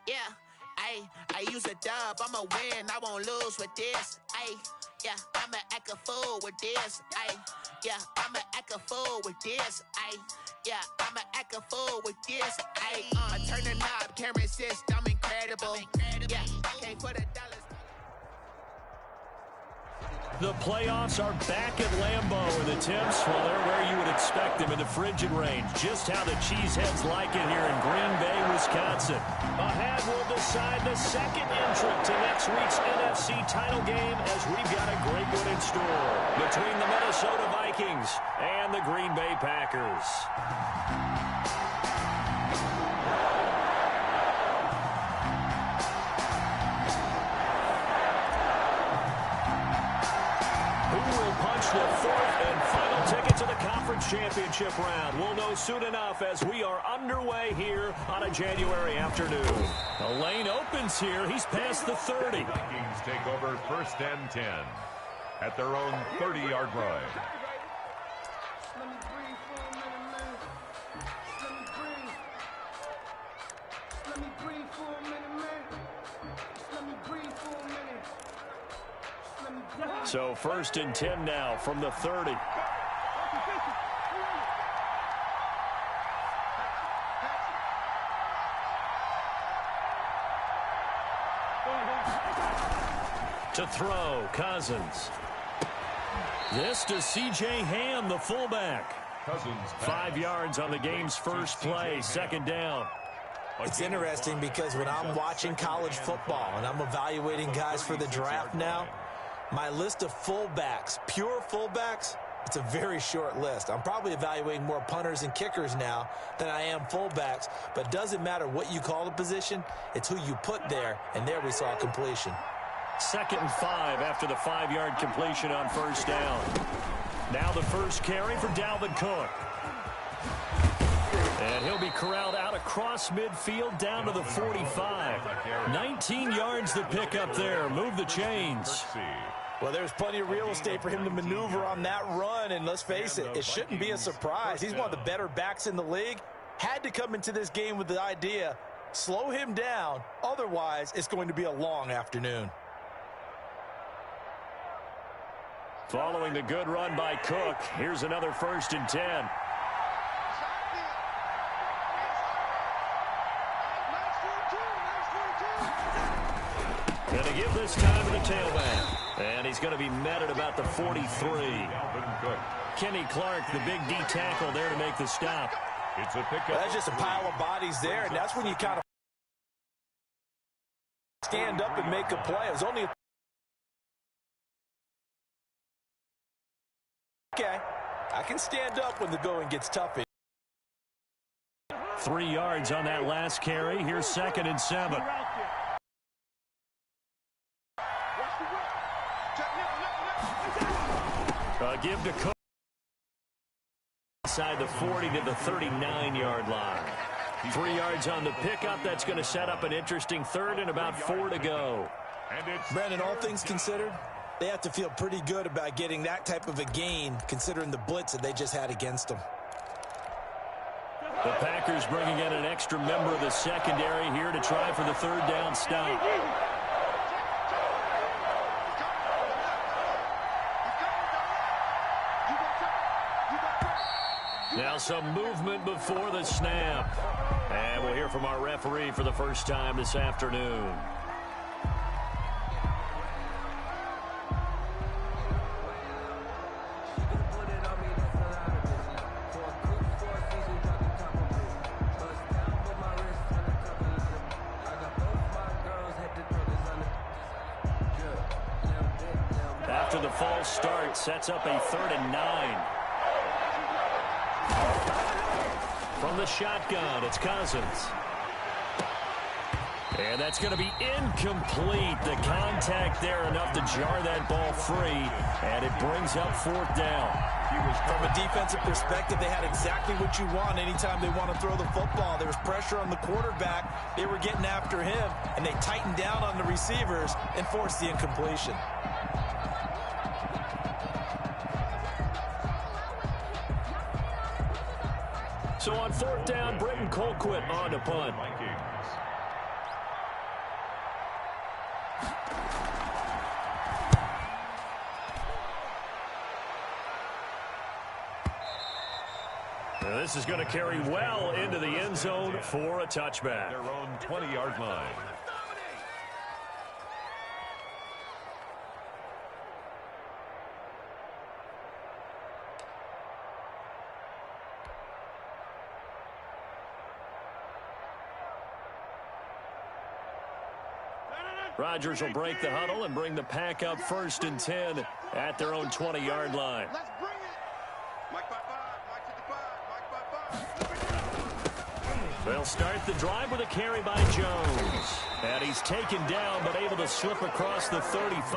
Yeah, I use a dub, I'ma win, I won't lose with this. Yeah, I'ma act a fool with this. Yeah, I'ma act a fool with this. Yeah, I'ma act a fool with this. I turn the knob, can't resist, I'm incredible. Yeah, came for the dollars. The playoffs are back at Lambeau, and the temps, well, they're where you would expect them in the frigid range. Just how the Cheeseheads like it here in Green Bay, Wisconsin. Ahead, we'll decide the second entrant to next week's NFC title game as we've got a great one in store between the Minnesota Vikings and the Green Bay Packers. The fourth and final ticket to the conference championship round. We'll know soon enough as we are underway here on a January afternoon. The lane opens here. He's past the 30. Vikings take over 1st and 10 at their own 30-yard line. So 1st and 10 now from the 30. To throw, Cousins. This to C.J. Ham, the fullback. 5 yards on the game's first play, 2nd down. It's interesting because when I'm watching college football and I'm evaluating guys for the draft now, my list of fullbacks, pure fullbacks, it's a very short list. I'm probably evaluating more punters and kickers now than I am fullbacks, but it doesn't matter what you call the position, it's who you put there, and there we saw completion. 2nd and 5 after the 5-yard completion on 1st down. Now the first carry for Dalvin Cook. And he'll be corralled out across midfield down to the 45. 19 yards to pick up there. Move the chains. Well, there's plenty of real estate for him to maneuver on that run, and let's face it, it shouldn't be a surprise. He's one of the better backs in the league. Had to come into this game with the idea, slow him down, otherwise it's going to be a long afternoon. Following the good run by Cook, here's another 1st and 10. Going to give this time to the tailback. And he's going to be met at about the 43. Kenny Clark, the big D tackle there to make the stop. It's a pickup. Well, that's just a pile of bodies there, and that's when you kind of stand up and make a play. It was only okay. I can stand up when the going gets tough. 3 yards on that last carry. Here's 2nd and 7. Give to Cook. Inside the 40 to the 39-yard line. 3 yards on the pickup. That's going to set up an interesting 3rd and about 4 to go. Brandon, all things considered, they have to feel pretty good about getting that type of a gain considering the blitz that they just had against them. The Packers bringing in an extra member of the secondary here to try for the 3rd down stop. Now some movement before the snap. And we'll hear from our referee for the first time this afternoon. After the false start, sets up a 3rd and 9. From the shotgun, it's Cousins. And that's going to be incomplete. The contact there enough to jar that ball free, and it brings up 4th down. From a defensive perspective, they had exactly what you want anytime they want to throw the football. There was pressure on the quarterback. They were getting after him, and they tightened down on the receivers and forced the incompletion. So on 4th down, Britton Colquitt on to punt. This is going to carry well into the end zone for a touchback. Their own 20-yard line. Rodgers will break the huddle and bring the pack up 1st and 10 at their own 20-yard line. Let's bring it. Mike 55, They'll start the drive with a carry by Jones. And he's taken down but able to slip across the 35.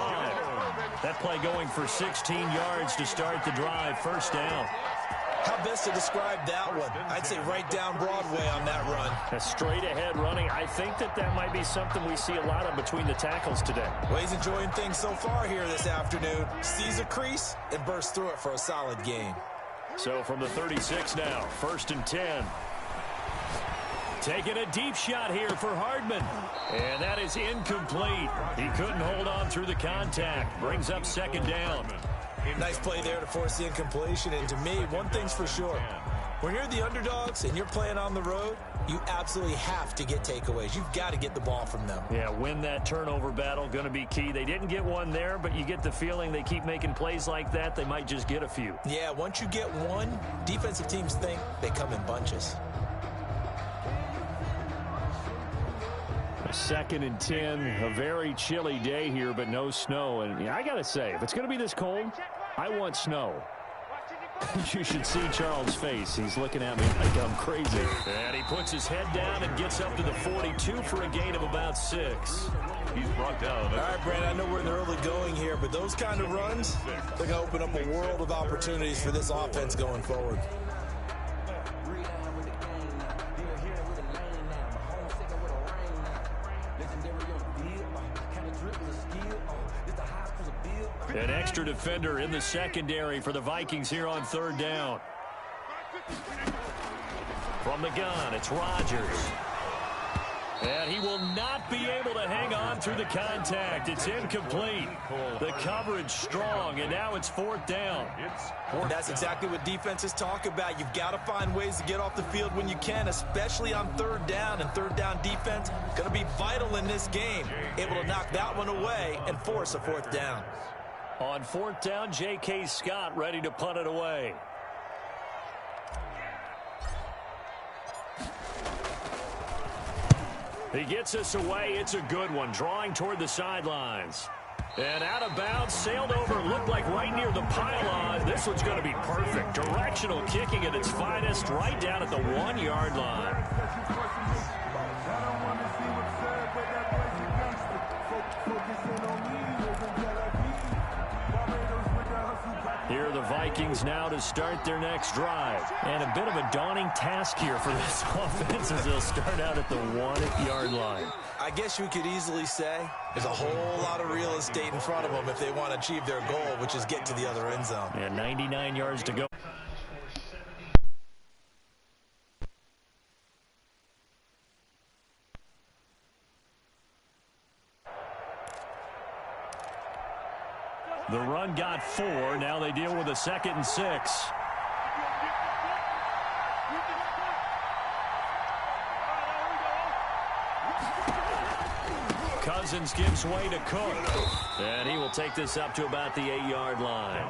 That play going for 16 yards to start the drive. 1st down. How best to describe that one? I'd say right down Broadway on that run. A straight ahead running. I think that might be something we see a lot of between the tackles today. Well, he's enjoying things so far here this afternoon. Sees a crease and bursts through it for a solid gain. So from the 36 now, 1st and 10. Taking a deep shot here for Hardman. And that is incomplete. He couldn't hold on through the contact. Brings up 2nd down. Nice play there to force the incompletion. And to me, one thing's for sure. When you're the underdogs and you're playing on the road, you absolutely have to get takeaways. You've got to get the ball from them. Yeah, win that turnover battle, going to be key. They didn't get one there, but you get the feeling they keep making plays like that, they might just get a few. Yeah, once you get one, defensive teams think they come in bunches. 2nd and 10, a very chilly day here, but no snow. And yeah, I got to say, if it's going to be this cold, I want snow. You should see Charles' face. He's looking at me like I'm crazy. And he puts his head down and gets up to the 42 for a gain of about 6. He's brought down. All right, Brent, I know we're in the early going here, but those kind of runs, they're going to open up a world of opportunities for this offense going forward. An extra defender in the secondary for the Vikings here on 3rd down. From the gun, it's Rodgers. And he will not be able to hang on through the contact. It's incomplete. The coverage strong, and now it's 4th down. And that's exactly what defenses talk about. You've got to find ways to get off the field when you can, especially on 3rd down. And 3rd down defense going to be vital in this game. Able to knock that one away and force a 4th down. On 4th down, J.K. Scott ready to punt it away. He gets us away. It's a good one. Drawing toward the sidelines. And out of bounds, sailed over, looked like right near the pylon. This one's going to be perfect. Directional kicking at its finest, right down at the 1-yard line. Here are the Vikings now to start their next drive. And a bit of a daunting task here for this offense as they'll start out at the 1-yard line. I guess you could easily say there's a whole lot of real estate in front of them if they want to achieve their goal, which is get to the other end zone. And 99 yards to go. The run got 4. Now they deal with a 2nd and 6. Cousins gives way to Cook. And he will take this up to about the 8-yard line.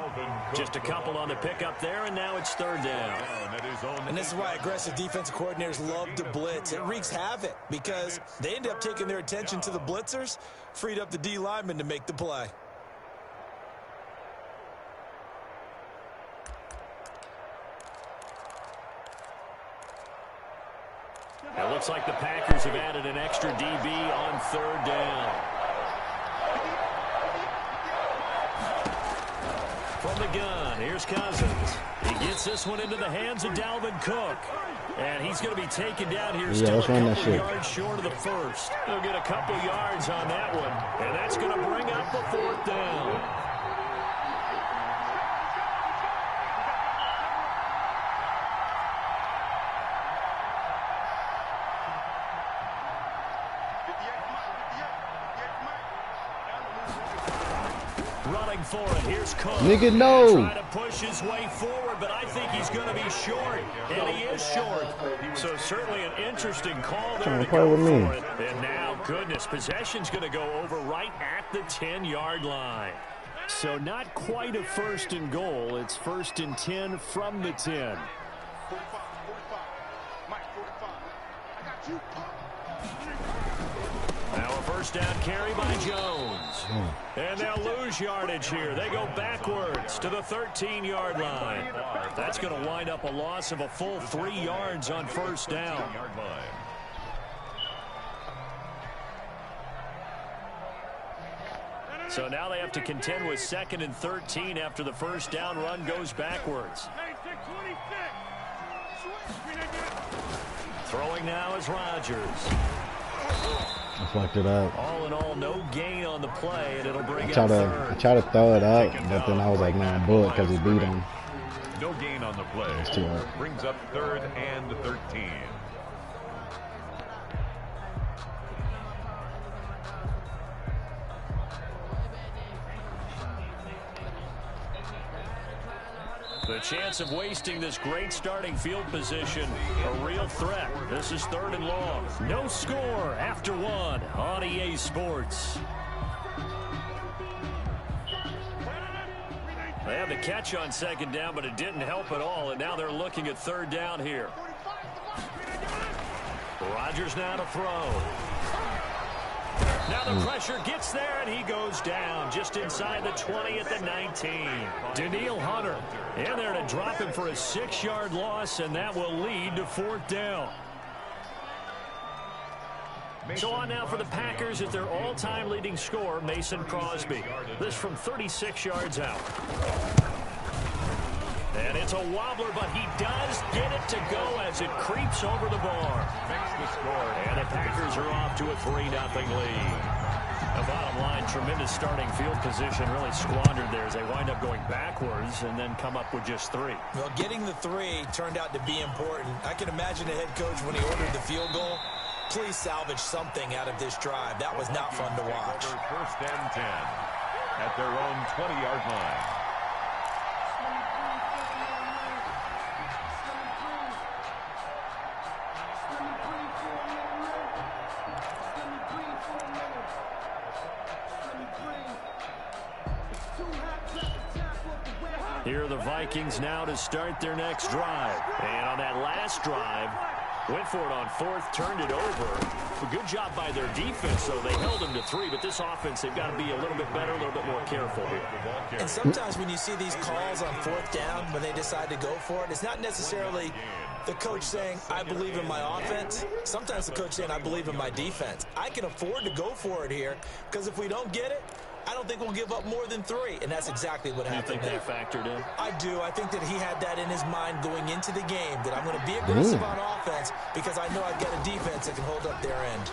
Just a couple on the pickup there, and now it's 3rd down. And this is why aggressive defensive coordinators love to blitz. It wreaks havoc because they end up taking their attention to the blitzers, freed up the D lineman to make the play. It looks like the Packers have added an extra DB on 3rd down. From the gun, here's Cousins. He gets this one into the hands of Dalvin Cook. And he's going to be taken down here still a couple yards short of the 1st. He'll get a couple yards on that one. And that's going to bring up the 4th down. Running for it. Here's Cook. Nigga, no. Trying to push his way forward, but I think he's going to be short. And he is short. So certainly an interesting call there to go for it. And now, goodness, possession's going to go over right at the 10-yard line. So not quite a first and goal. It's first and 10 from the 10. 45. Mike, 45. I got you. Now a first down carry by Jones. And they'll lose yardage here. They go backwards to the 13-yard line. That's going to wind up a loss of a full 3 yards on first down. So now they have to contend with 2nd and 13 after the first down run goes backwards. Throwing now is Rodgers. I fucked it up. All in all, no gain on the play, and it'll bring I tried to throw it up, but then I was like, nah, bullet, because he beat him. No gain on the play. It's too hard. Brings up 3rd and 13. The chance of wasting this great starting field position, a real threat. This is 3rd and long. No score after 1 on EA Sports. They had the catch on 2nd down, but it didn't help at all, and now they're looking at 3rd down here. Rodgers now to throw. Now the pressure gets there, and he goes down just inside the 20 at the 19. Daniil Hunter in there to drop him for a 6-yard loss, and that will lead to 4th down. So on now for the Packers is their all-time leading scorer, Mason Crosby. This from 36 yards out. And it's a wobbler, but he does get it to go as it creeps over the bar. Makes the score. And the Packers are off to a 3-0 lead. The bottom line, tremendous starting field position, really squandered there as they wind up going backwards and then come up with just 3. Well, getting the 3 turned out to be important. I can imagine the head coach when he ordered the field goal. Please salvage something out of this drive. That was not fun to watch. 1st and 10 at their own 20-yard line. Here are the Vikings now to start their next drive. And on that last drive, went for it on 4th, turned it over. A good job by their defense, though. They held them to 3, but this offense, they've got to be a little bit better, a little bit more careful here. And sometimes when you see these calls on 4th down, when they decide to go for it, it's not necessarily the coach saying, I believe in my offense. Sometimes the coach saying, I believe in my defense. I can afford to go for it here, because if we don't get it, I don't think we'll give up more than 3, and that's exactly what happened. You think they factored in? I do. I think that he had that in his mind going into the game, that I'm going to be aggressive on offense because I know I've got a defense that can hold up their end.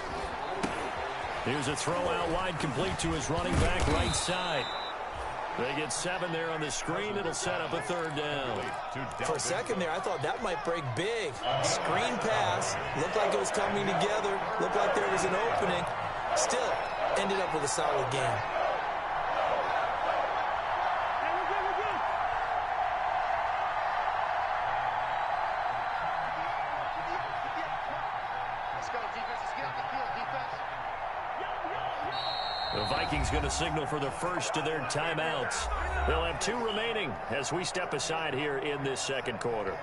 Here's a throw out wide, complete to his running back right side. They get 7 there on the screen. It'll set up a 3rd down. For a second there, I thought that might break big. Screen pass. Looked like it was coming together. Looked like there was an opening. Still, ended up with a solid game. The Vikings going to signal for the first of their timeouts. They'll have 2 remaining as we step aside here in this 2nd quarter.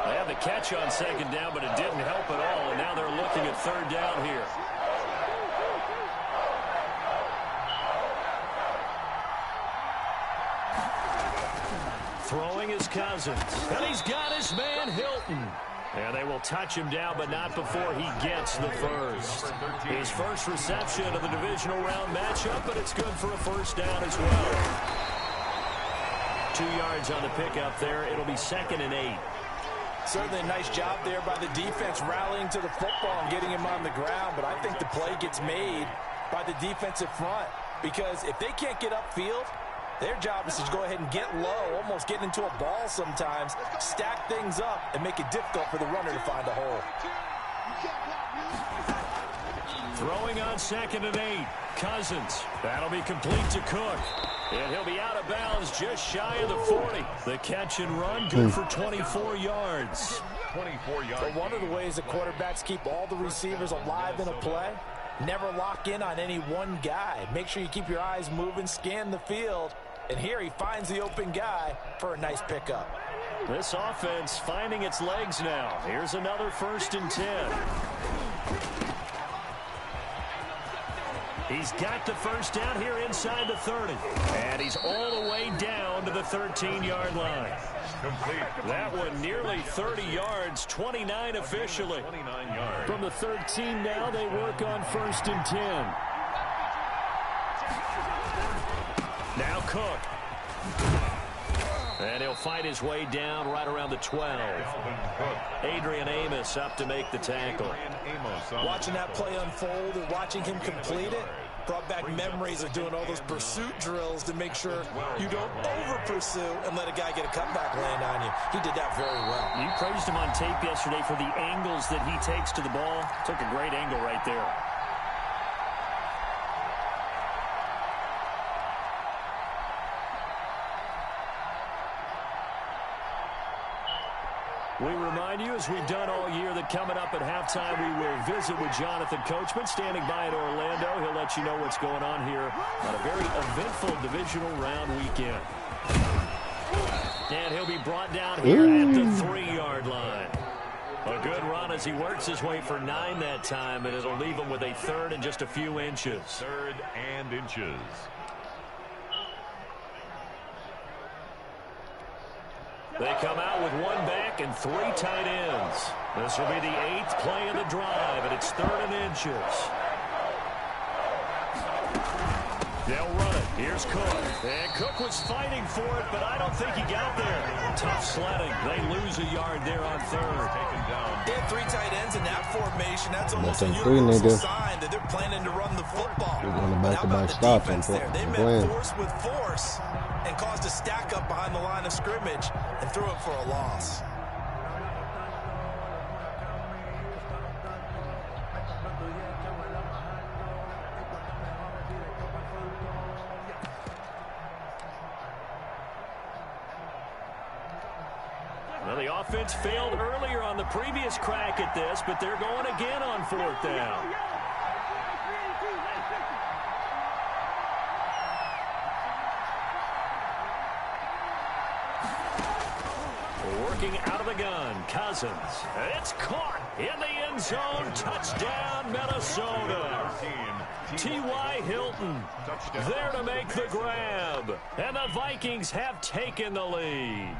They had the catch on 2nd down, but it didn't help at all, and now they're looking at 3rd down here. Throwing his Cousins. And he's got his man Hilton. And they will touch him down, but not before he gets the first. His first reception of the divisional round matchup, but it's good for a 1st down as well. 2 yards on the pickup there. It'll be 2nd and 8. Certainly a nice job there by the defense rallying to the football and getting him on the ground, but I think the play gets made by the defensive front because if they can't get upfield, Their job is to go ahead and get low, almost get into a ball sometimes, stack things up, and make it difficult for the runner to find a hole. Throwing on 2nd and 8. Cousins. That'll be complete to Cook. And he'll be out of bounds just shy of the 40. The catch and run, good for 24 yards. 24 yards. But one of the ways the quarterbacks keep all the receivers alive in a play, never lock in on any one guy. Make sure you keep your eyes moving, scan the field. And here he finds the open guy for a nice pickup. This offense finding its legs now. Here's another 1st and 10. He's got the first down here inside the 30. And he's all the way down to the 13-yard line. Complete. That one nearly 30 yards, 29 officially. 29 yards. From the 13 now, they work on 1st and 10. Now Cook. And he'll fight his way down right around the 12. Adrian Amos up to make the tackle. Watching that play unfold and watching him complete it brought back memories of doing all those pursuit drills to make sure you don't over-pursue and let a guy get a cutback land on you. He did that very well. You praised him on tape yesterday for the angles that he takes to the ball. Took a great angle right there. We remind you, as we've done all year, that coming up at halftime, we will visit with Jonathan Coachman, standing by in Orlando. He'll let you know what's going on here on a very eventful divisional round weekend. And he'll be brought down here at the 3-yard line. A good run as he works his way for 9 that time, and it'll leave him with a 3rd and just a few inches. 3rd and inches. They come out with 1 back and 3 tight ends. This will be the 8th play of the drive, and it's 3rd and inches. They'll run it. Here's Cook. And Cook was fighting for it, but I don't think he got there. Tough sledding. They lose a yard there on 3rd. Taken down. They have 3 tight ends in that formation. That's almost a That's universal 3, nigga. sign that they're planning to run the football. They're going to But how about back-to-back the stops defense and there? They playing. met force with force and caused a stack up behind the line of scrimmage and threw it for a loss. Well, the offense failed earlier on the previous crack at this, but they're going again on 4th down. Working out of the gun, Cousins. It's caught in the end zone. Touchdown, Minnesota. T.Y. Hilton there to make the grab. And the Vikings have taken the lead.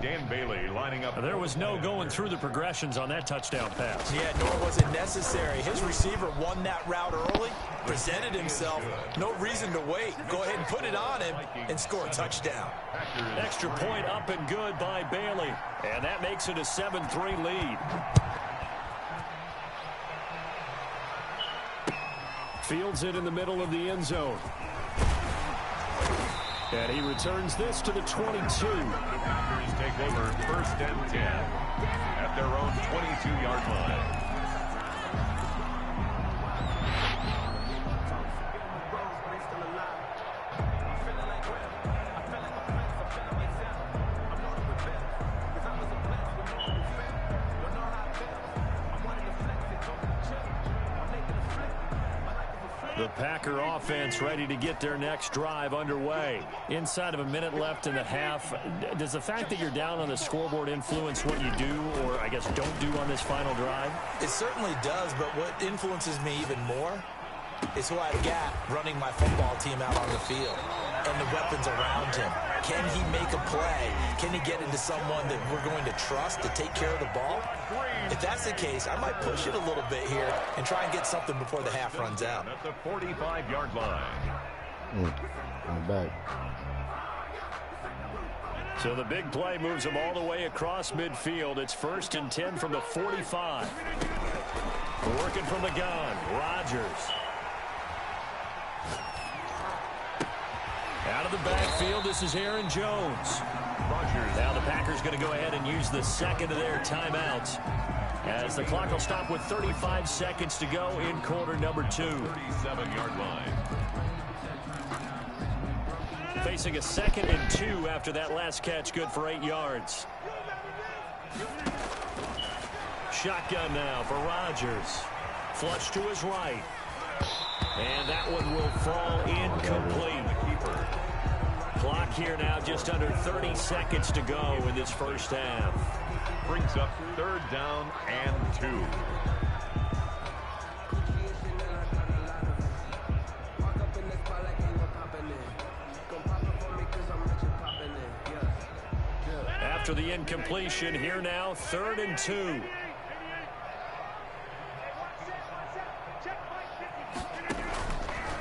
Dan Bailey lining up. There was no going through the progressions on that touchdown pass. Yeah, nor was it necessary. His receiver won that route early, presented himself. No reason to wait. Go ahead and put it on him and score a touchdown. Extra point up and good by Bailey. And that makes it a 7-3 lead. Fields it in the middle of the end zone. And he returns this to the 22. Packers take over 1st and 10 at their own 22-yard line. The Packer offense ready to get their next drive underway. Inside of a minute left in the half, does the fact that you're down on the scoreboard influence what you do, or I guess don't do on this final drive? It certainly does, but what influences me even more is who I've got running my football team out on the field and the weapons around him. Can he make a play? Can he get into someone that we're going to trust to take care of the ball? If that's the case, I might push it a little bit here and try and get something before the half runs out. At the 45-yard line. I'm back. So the big play moves them all the way across midfield. It's 1st and 10 from the 45. Working from the gun, Rodgers. of the backfield, this is Aaron Jones. Now the Packers going to go ahead and use the second of their timeouts, as the clock will stop with 35 seconds to go in quarter number 2. 37-yard line. Facing a 2nd and 2 after that last catch, good for 8 yards. Shotgun now for Rodgers. Flush to his right. And that one will fall incomplete. Clock here now, just under 30 seconds to go in this first half. Brings up 3rd down and 2. After the incompletion, here now, 3rd and 2.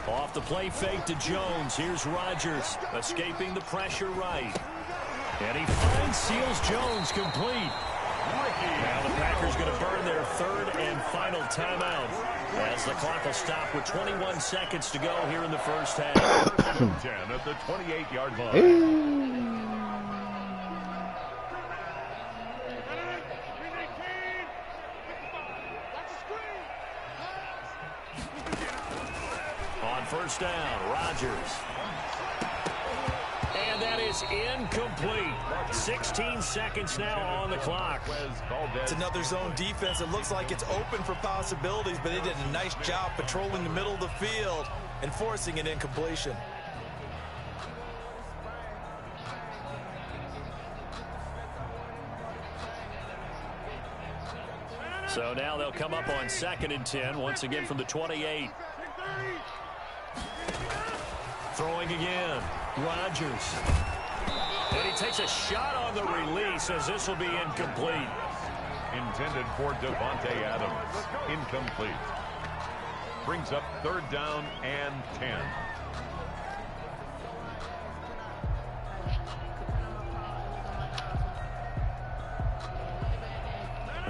Off the play fake to Jones. Here's Rodgers escaping the pressure right. And he finds, seals Jones complete. Now the Packers going to burn their 3rd and final timeout, as the clock will stop with 21 seconds to go here in the first half. 10 at the 28-yard line. First down, Rodgers. And that is incomplete. 16 seconds now on the clock. It's another zone defense. It looks like it's open for possibilities, but they did a nice job patrolling the middle of the field and forcing an incompletion. So now they'll come up on 2nd and 10, once again from the 28. Throwing again, Rodgers. And he takes a shot on the release, as this will be incomplete. Intended for Davante Adams. Incomplete. Brings up 3rd down and 10.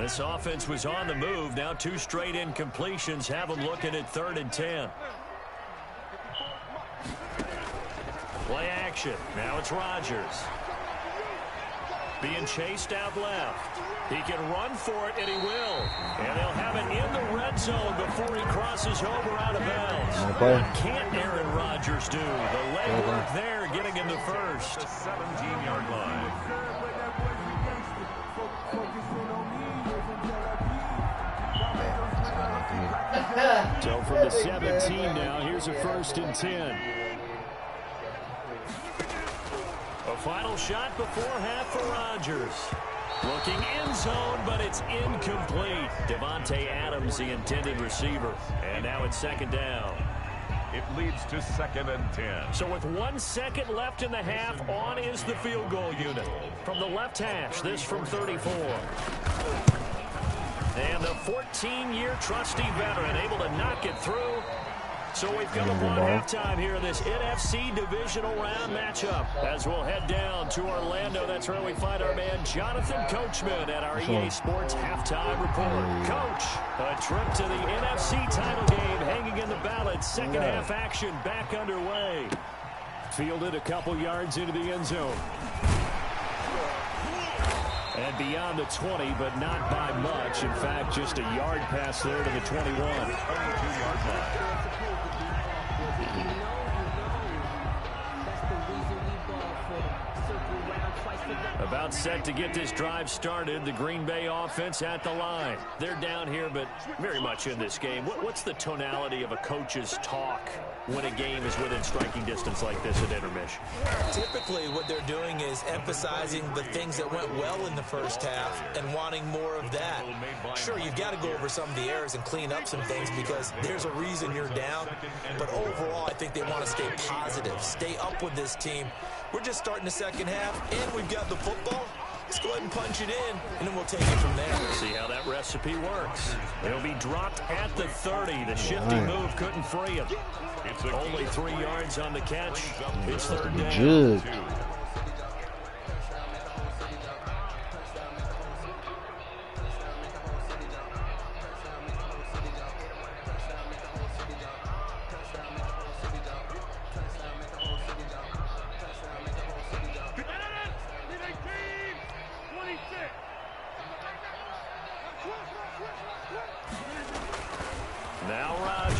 This offense was on the move. Now 2 straight incompletions have them looking at 3rd and 10. Play action. Now it's Rodgers. Being chased out left. He can run for it, and he will. And they'll have it in the red zone before he crosses over out of bounds. What can't Aaron Rodgers do? The legwork there, getting him the first. 17-yard line. So from the 17 now, here's a 1st and 10. A final shot before half for Rodgers. Looking end zone, but it's incomplete. Davante Adams, the intended receiver. And now it's 2nd down. It leads to 2nd and 10. So with 1 second left in the half, on is the field goal unit. From the left hash, this from 34. And the 14-year trusty veteran able to knock it through. So we've come upon halftime here in this NFC divisional round matchup, as we'll head down to Orlando. That's where we find our man Jonathan Coachman at our EA Sports halftime report. Coach, a trip to the NFC title game hanging in the balance. Second half action back underway. Fielded a couple yards into the end zone. And beyond the 20, but not by much. In fact, just a yard pass there to the 21. 22-yard line. About set to get this drive started. The Green Bay offense at the line. They're down here, but very much in this game. What's the tonality of a coach's talk when a game is within striking distance like this at intermission? Typically, what they're doing is emphasizing the things that went well in the first half and wanting more of that. Sure, you've got to go over some of the errors and clean up some things because there's a reason you're down. But overall, I think they want to stay positive, stay up with this team. We're just starting the second half, and we've got the football. Let's go ahead and punch it in, and then we'll take it from there. See how that recipe works. It'll be dropped at the 30. The shifty move couldn't free him. It's only 3 yards on the catch. It's 3rd down.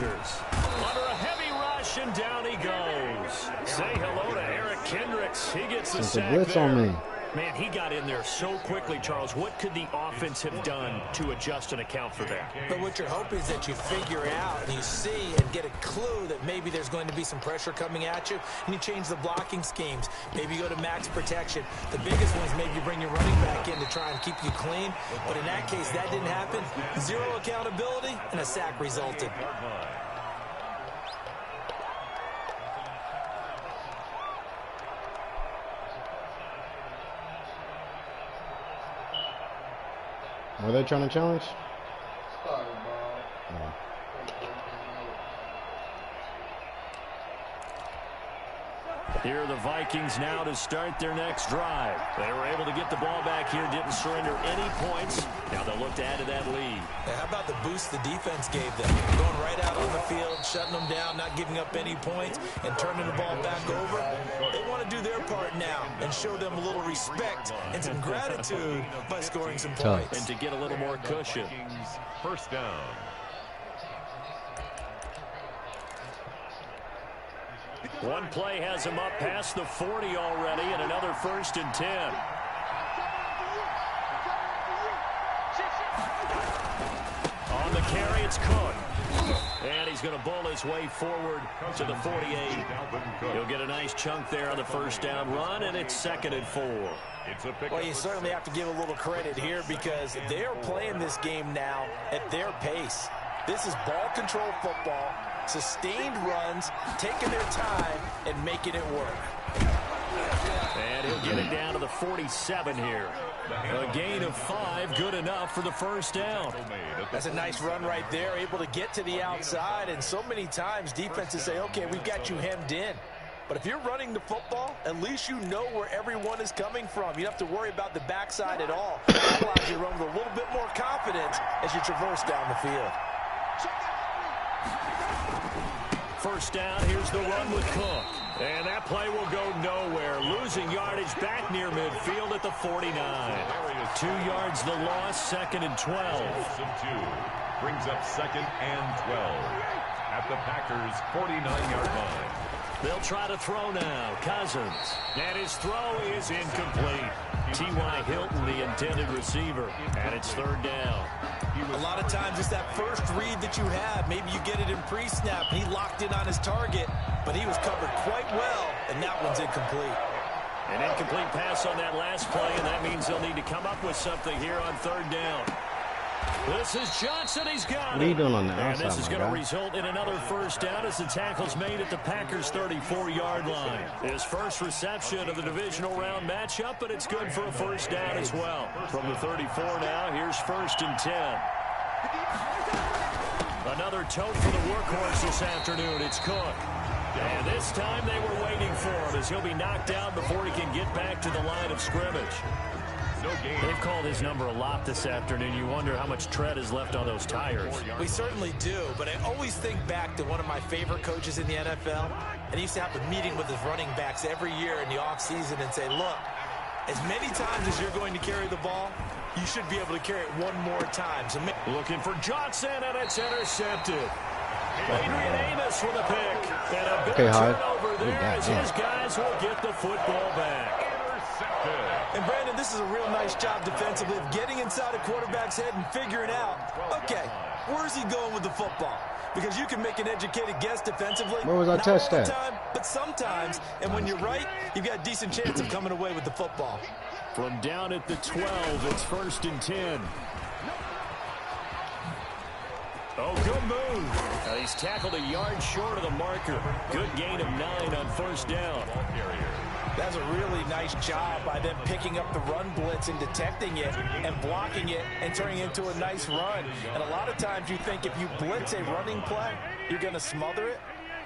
Rodgers. Under a heavy rush, and down he goes. Say hello to Eric Kendricks. He gets the sack blitz there. on me. Man, he got in there so quickly, Charles. What could the offense have done to adjust and account for that? But what you're hoping is that you figure out and you see and get a clue that maybe there's going to be some pressure coming at you, and you change the blocking schemes. Maybe you go to max protection. The biggest one is maybe you bring your running back in to try and keep you clean. But in that case, that didn't happen. Zero accountability, and a sack resulted. Are they trying to challenge? Here are the Vikings now to start their next drive. They were able to get the ball back here, didn't surrender any points. Now they'll look to add to that lead. How about the boost the defense gave them? Going right out on the field, shutting them down, not giving up any points, and turning the ball back over. They want to do their part now and show them a little respect and some gratitude by scoring some points. And to get a little more cushion. First down. One play has him up past the 40 already, and another 1st and 10. On the carry, it's Cook. And he's going to bull his way forward to the 48. He'll get a nice chunk there on the first down run, and it's 2nd and 4. Well, you certainly have to give a little credit here because they're playing this game now at their pace. This is ball control football, sustained runs, taking their time, and making it work. And he'll get it down to the 47 here. A gain of 5, good enough for the first down. That's a nice run right there, able to get to the outside, and so many times defenses say, okay, we've got you hemmed in. But if you're running the football, at least you know where everyone is coming from. You don't have to worry about the backside at all. That allows you to run with a little bit more confidence as you traverse down the field. First down, here's the run with Cook. And that play will go nowhere. Losing yardage back near midfield at the 49. 2 yards the loss, 2nd and 12. Brings up 2nd and 12 at the Packers' 49-yard line. They'll try to throw now. Cousins. And his throw is incomplete. T.Y. Hilton, the intended receiver. And it's 3rd down. A lot of times it's that first read that you have. Maybe you get it in pre-snap. He locked in on his target, but he was covered quite well, and that one's incomplete. An incomplete pass on that last play, and that means they'll need to come up with something here on 3rd down. This is Johnson. He's got it. What are you doing on the outside? And this is going to result in another first down as the tackle's made at the Packers' 34-yard line. His first reception of the divisional round matchup, but it's good for a first down as well. From the 34 now, here's 1st and 10. Another tote for the workhorse this afternoon. It's Cook. And this time they were waiting for him as he'll be knocked out before he can get back to the line of scrimmage. They've called his number a lot this afternoon. You wonder how much tread is left on those tires. We certainly do, but I always think back to one of my favorite coaches in the NFL, and he used to have a meeting with his running backs every year in the offseason and say, look, as many times as you're going to carry the ball, you should be able to carry it one more time. So looking for Johnson, and it's intercepted. Adrian Amos with a pick. And a big turnover there as his guys will get the football back. And Brandon, this is a real nice job defensively of getting inside a quarterback's head and figuring out, okay, where's he going with the football? Because you can make an educated guess defensively. Where was I touched that? that? But sometimes, and when you're right, you've got a decent chance of coming away with the football. From down at the 12, it's 1st and 10. Oh, good move. He's tackled a yard short of the marker. Good gain of 9 on 1st down. That's a really nice job by them picking up the run blitz and detecting it and blocking it and turning it into a nice run. And a lot of times you think if you blitz a running play, you're going to smother it.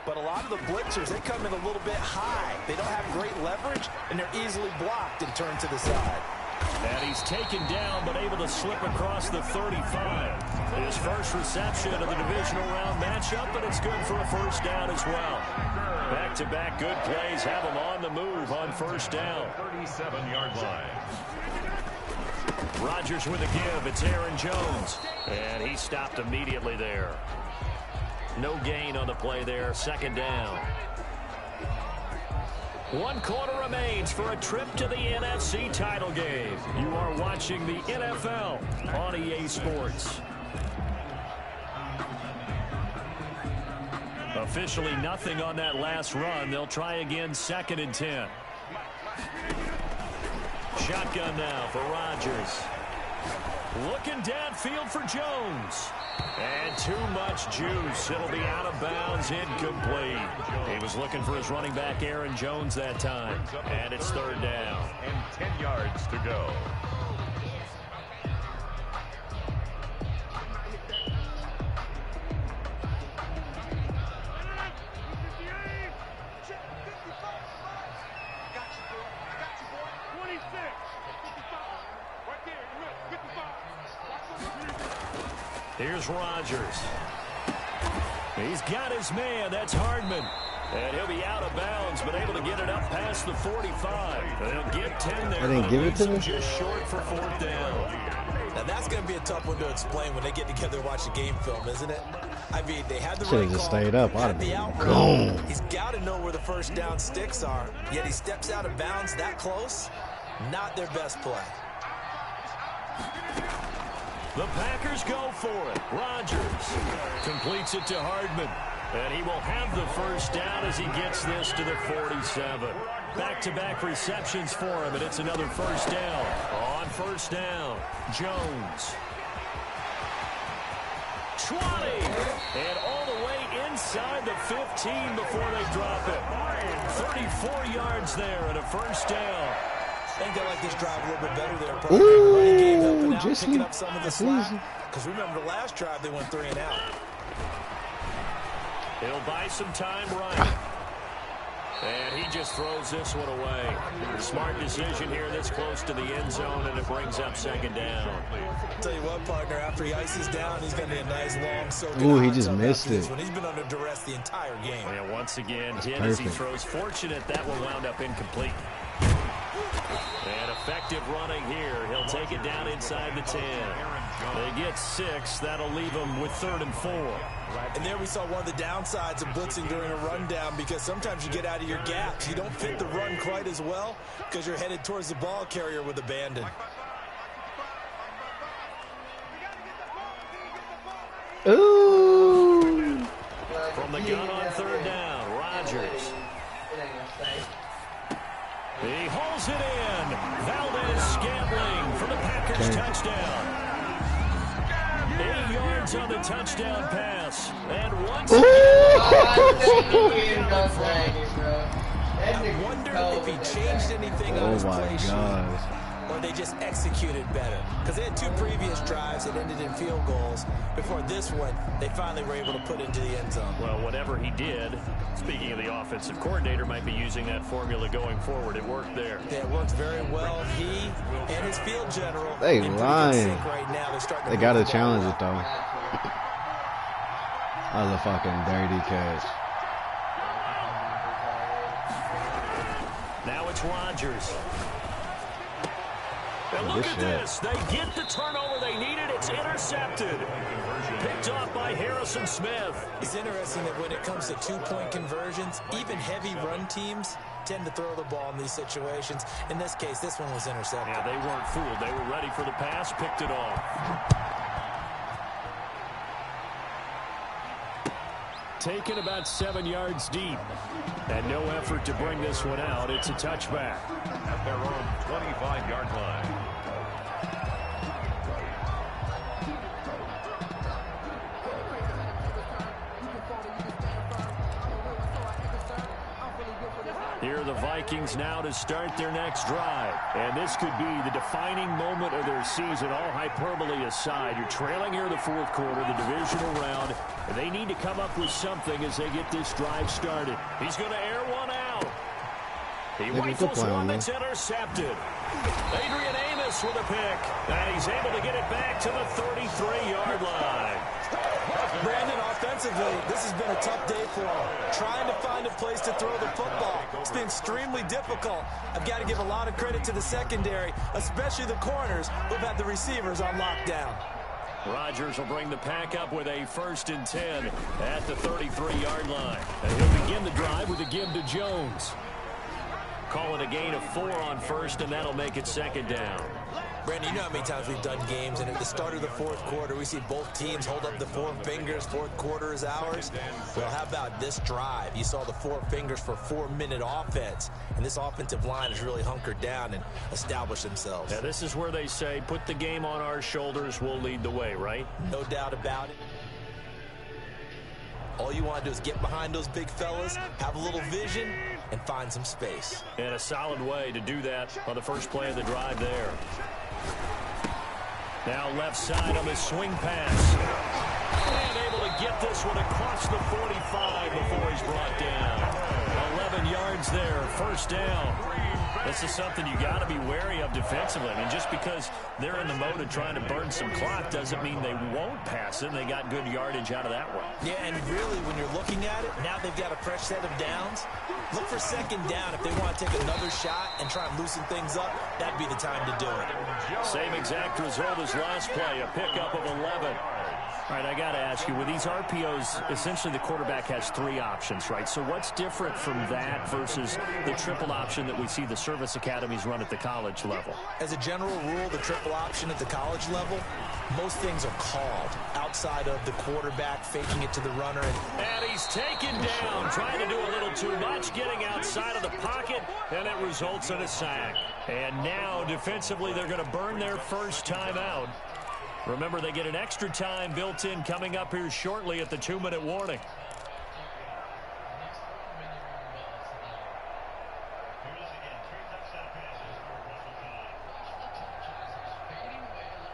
But a lot of the blitzers, they come in a little bit high. They don't have great leverage, and they're easily blocked and turned to the side. And he's taken down but able to slip across the 35. His first reception of the divisional round matchup, but it's good for a first down as well. Back-to-back good plays have him on the move on 1st down. 37-yard line. Rodgers with a give. It's Aaron Jones. And he stopped immediately there. No gain on the play there. Second down. 1 quarter remains for a trip to the NFC title game. You are watching the NFL on EA Sports. Officially nothing on that last run. They'll try again, 2nd and 10. Shotgun now for Rodgers. Looking downfield for Jones. And too much juice. It'll be out of bounds, incomplete. He was looking for his running back, Aaron Jones, that time. And it's 3rd down. And 10 yards to go. Here's Rodgers. He's got his man. That's Hardman. And he'll be out of bounds, but able to get it up past the 45. They'll get 10 there. They didn't give it to them? Just short for 4th down. Now, that's going to be a tough one to explain when they get together and watch a game film, isn't it? I mean, they had the Should've right just call, stayed up. I'd had have the been out gone. route. He's got to know where the first down sticks are, yet he steps out of bounds that close. Not their best play. The Packers go for it. Rodgers completes it to Hardman. And he will have the first down as he gets this to the 47. Back-to-back receptions for him, and it's another first down. On first down, Jones. 20. And all the way inside the 15 before they drop it. 34 yards there and a first down. I think they like this drive a little bit better there. Ooh, Running game helping out, just picking up some of the slack. easy. Because remember, the last drive they went 3 and out. He'll buy some time right. And he just throws this one away. Smart decision here this close to the end zone, and it brings up 2nd down. Tell you what, partner, after he ices down, he's going to be a nice long soaking. Ooh, he just missed it. He's been under duress the entire game. And once again, hit perfect. as he throws. Fortunate that one wound up incomplete. And effective running here. He'll take it down inside the 10. They get 6. That'll leave them with 3rd and 4. And there we saw one of the downsides of blitzing during a rundown, because sometimes you get out of your gaps. You don't fit the run quite as well because you're headed towards the ball carrier with abandon. Ooh. From the gun on 3rd down, Rodgers. He holds it in. Valdez-Scantling for the Packers touchdown. 8 yards on the touchdown pass. And once I wonder if he changed anything on his play sheet, or they just executed better. Because they had 2 previous drives that ended in field goals. Before this one, they finally were able to put into the end zone. Well, whatever he did, speaking of the offensive coordinator, might be using that formula going forward. It worked there. Yeah, it worked very well. He and his field general. They lying. Right now. They got to challenge it, though. That was a fucking dirty catch. Now it's Rodgers. And look at this. They get the turnover they needed. It's intercepted. Picked off by Harrison Smith. It's interesting that when it comes to 2-point conversions, even heavy run teams tend to throw the ball in these situations. In this case, this one was intercepted. Yeah, they weren't fooled. They were ready for the pass, picked it off. Taken about 7 yards deep. And no effort to bring this one out. It's a touchback. At their own 25-yard line. Here are the Vikings now to start their next drive. And this could be the defining moment of their season, all hyperbole aside. You're trailing here in the 4th quarter, the divisional round, and they need to come up with something as they get this drive started. He's going to air one out. He rifles one that's intercepted. Adrian Amos with a pick, and he's able to get it back to the 33-yard line. Brandon, offensively, this has been a tough day for him. Trying to find a place to throw the football. It's been extremely difficult. I've got to give a lot of credit to the secondary, especially the corners who've had the receivers on lockdown. Rodgers will bring the pack up with a 1st and 10 at the 33-yard line. And he'll begin the drive with a give to Jones. Call it a gain of 4 on 1st, and that'll make it 2nd down. Brandon, you know how many times we've done games, and at the start of the 4th quarter, we see both teams hold up the 4 fingers, 4th quarter is ours. Well, how about this drive? You saw the 4 fingers for 4-minute offense, and this offensive line has really hunkered down and established themselves. Yeah, this is where they say, put the game on our shoulders, we'll lead the way, right? No doubt about it. All you want to do is get behind those big fellas, have a little vision, and find some space. And a solid way to do that on the first play of the drive there. Now left side on the swing pass. And able to get this one across the 45 before he's brought down. 11 yards there, 1st down. This is something you got to be wary of defensively. I mean, just because they're in the mode of trying to burn some clock doesn't mean they won't pass it, and they got good yardage out of that one. Yeah, and really, when you're looking at it, now they've got a fresh set of downs. Look for 2nd down. If they want to take another shot and try and loosen things up, that'd be the time to do it. Same exact result as last play, a pickup of 11. All right, I got to ask you, with these RPOs, essentially the quarterback has 3 options, right? So what's different from that versus the triple option that we see the service academies run at the college level? As a general rule, the triple option at the college level, most things are called outside of the quarterback faking it to the runner. And he's taken down, trying to do a little too much, getting outside of the pocket, and it results in a sack. And now, defensively, they're going to burn their first time out. Remember, they get an extra time built in coming up here shortly at the 2-minute warning.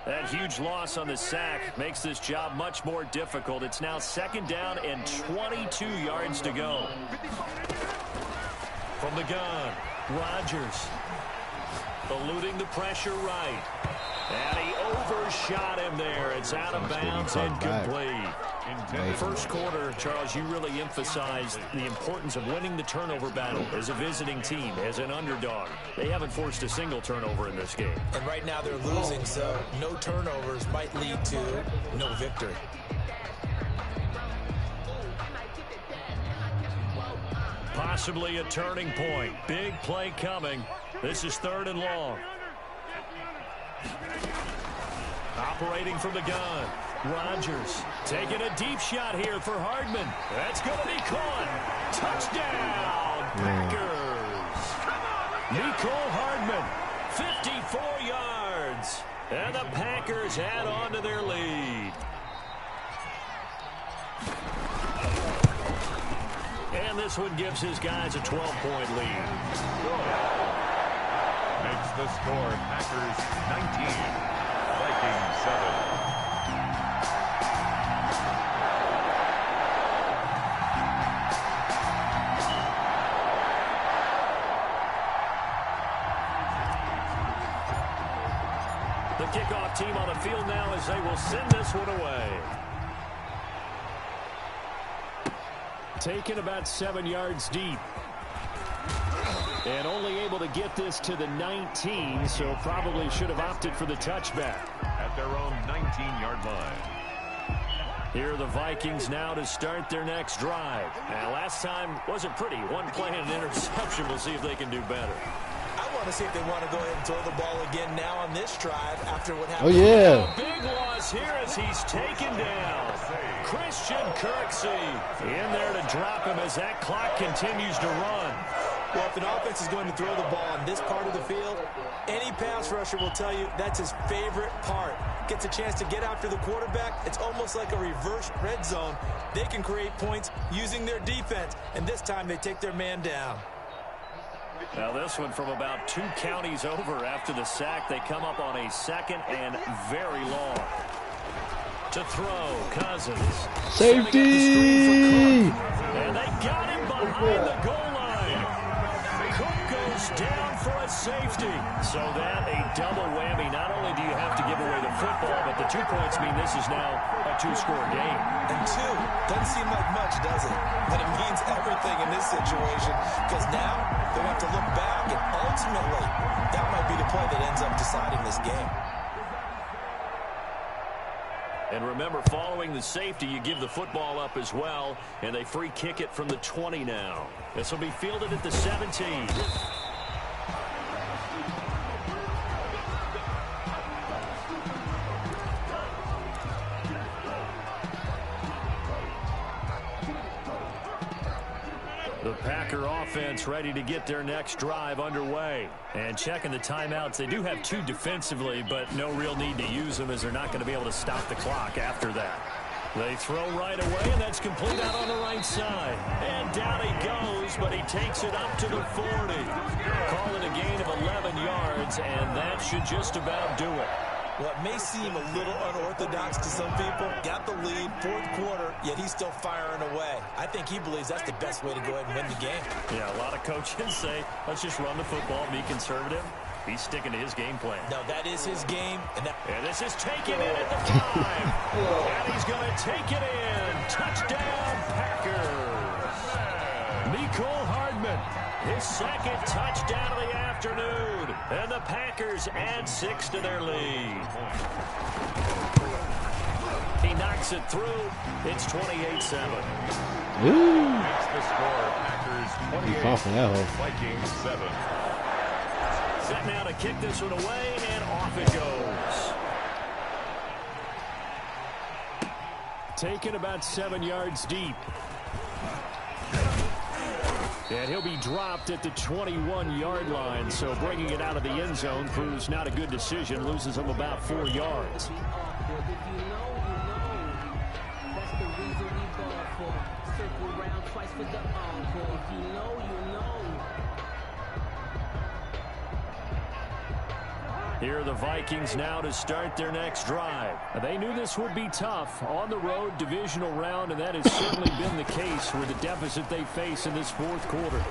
That huge loss on the sack makes this job much more difficult. It's now 2nd down and 22 yards to go. From the gun, Rodgers eluding the pressure right. And he overshot him there. It's out of bounds and complete. First quarter, Charles, you really emphasized the importance of winning the turnover battle as a visiting team, as an underdog. They haven't forced a single turnover in this game. And right now they're losing, so no turnovers might lead to no victory. Possibly a turning point. Big play coming. This is 3rd and long. Operating from the gun. Rodgers taking a deep shot here for Hardman. That's going to be caught. Touchdown, Packers. Mecole Hardman, 54 yards. And the Packers add on to their lead. And this one gives his guys a 12-point lead. Makes the score Packers 19, Vikings 7. The kickoff team on the field now as they will send this one away. Taken about 7 yards deep. And only able to get this to the 19, so probably should have opted for the touchback. At their own 19-yard line. Here are the Vikings now to start their next drive. Now, last time wasn't pretty. One play and an interception. We'll see if they can do better. I want to see if they want to go ahead and throw the ball again now on this drive after what Oh, happened. yeah. A big loss here as he's taken down. Christian Kirksey in there to drop him as that clock continues to run. Well, if an offense is going to throw the ball on this part of the field, any pass rusher will tell you that's his favorite part. Gets a chance to get after the quarterback. It's almost like a reverse red zone. They can create points using their defense, and this time they take their man down. Now this one from about 2 counties over after the sack. They come up on a 2nd and very long. To throw, Cousins. Safety! And they got him behind the goal line. Cook goes down for a safety. So that a double whammy. Not only do you have to give away the football, but the 2 points mean this is now a 2-score game. And 2 doesn't seem like much, does it? But it means everything in this situation because now they have to look back, and ultimately that might be the play that ends up deciding this game. And remember, following the safety, you give the football up as well, and they free kick it from the 20 now. This will be fielded at the 17. The Packer offense ready to get their next drive underway. And checking the timeouts, they do have 2 defensively, but no real need to use them as they're not going to be able to stop the clock after that. They throw right away, and that's complete out on the right side. And down he goes, but he takes it up to the 40. Call it a gain of 11 yards, and that should just about do it. What may seem a little unorthodox to some people, got the lead, 4th quarter, yet he's still firing away. I think he believes that's the best way to go ahead and win the game. Yeah, a lot of coaches say, let's just run the football, be conservative. He's sticking to his game plan. No, that is his game. And this is taken in at the 5. And he's going to take it in. Touchdown, Packers. Mecole Hardman, his 2nd touchdown of the afternoon. And the Packers add 6 to their lead. He knocks it through. It's 28-7. Ooh. Makes the score. Packers 28, Vikings 7. Set now to kick this one away, and off it goes. Taken about 7 yards deep. And he'll be dropped at the 21-yard line, so bringing it out of the end zone proves not a good decision, loses him about 4 yards. Here are the Vikings now to start their next drive. They knew this would be tough on the road, divisional round, and that has certainly been the case with the deficit they face in this 4th quarter.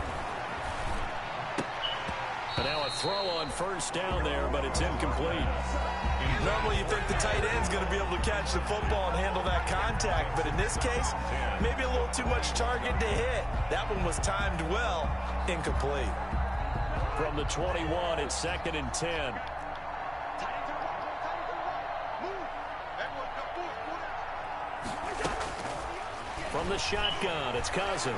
And now a throw on 1st down there, but it's incomplete. Normally you think the tight end's going to be able to catch the football and handle that contact, but in this case, maybe a little too much target to hit. That one was timed well, incomplete. From the 21, it's 2nd and 10. From the shotgun, it's Cousins.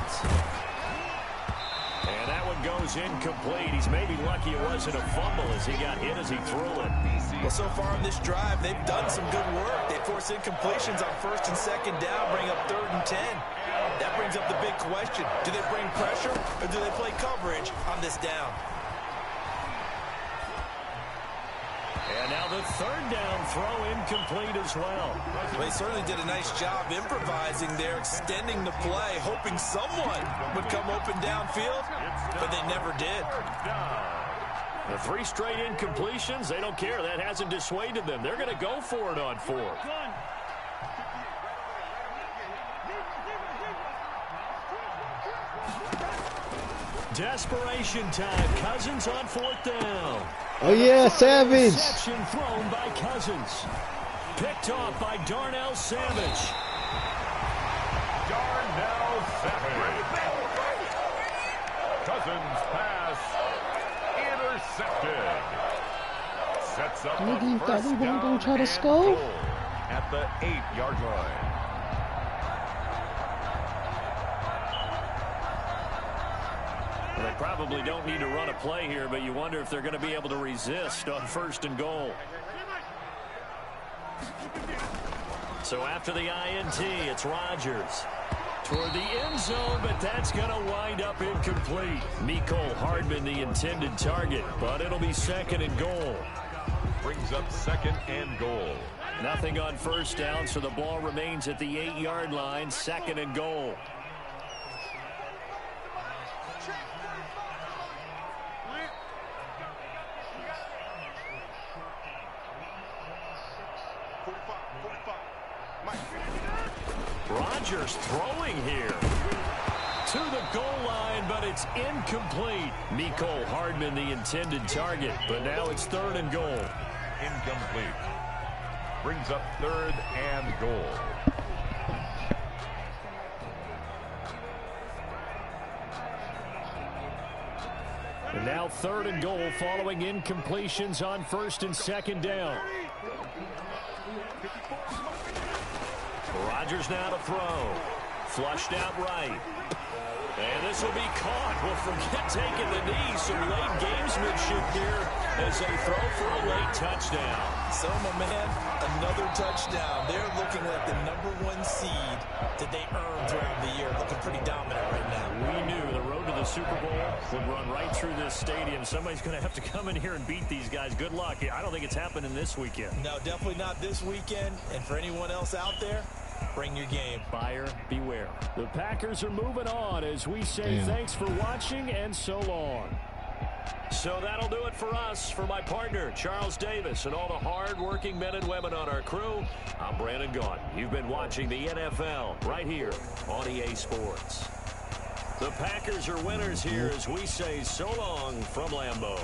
And that one goes incomplete. He's maybe lucky it wasn't a fumble as he got hit as he threw it. Well, so far on this drive, they've done some good work. They force incompletions on 1st and 2nd down, bring up 3rd and 10. That brings up the big question. Do they bring pressure or do they play coverage on this down? And now the 3rd down throw incomplete as well. They certainly did a nice job improvising there, extending the play, hoping someone would come open downfield, but they never did. The 3 straight incompletions, they don't care. That hasn't dissuaded them. They're going to go for it on 4th. Desperation time. Cousins on 4th down. Oh, yeah, Savage. Interception thrown by Cousins. Picked off by Darnell Savage. Darnell Savage. Cousins pass intercepted. Sets up Nigga, you a thought we first weren't gonna down try to and score? goal at the 8-yard line. Well, they probably don't need to run a play here, but you wonder if they're going to be able to resist on 1st and goal. So after the INT, it's Rodgers toward the end zone, but that's going to wind up incomplete. Mecole Hardman, the intended target, but it'll be 2nd and goal. Brings up 2nd and goal. Nothing on 1st down, so the ball remains at the 8-yard line, 2nd and goal. Rodgers throwing here to the goal line, but it's incomplete. Mecole Hardman, the intended target, but now it's 3rd and goal. Incomplete. Brings up 3rd and goal. And now 3rd and goal following incompletions on 1st and 2nd down. Rodgers now to throw. Flushed out right. And this will be caught. Well, forget taking the knee. Some late gamesmanship here as they throw for a late touchdown. So, my man, another touchdown. They're looking like the #1 seed that they earned throughout the year. Looking pretty dominant right now. We knew the road to the Super Bowl would run right through this stadium. Somebody's going to have to come in here and beat these guys. Good luck. I don't think it's happening this weekend. No, definitely not this weekend. And for anyone else out there, bring your game. Buyer beware. The Packers are moving on as we say thanks for watching and so long. So that'll do it for us. For my partner, Charles Davis, and all the hard-working men and women on our crew, I'm Brandon Gaudin. You've been watching the NFL right here on EA Sports. The Packers are winners here as we say so long from Lambeau.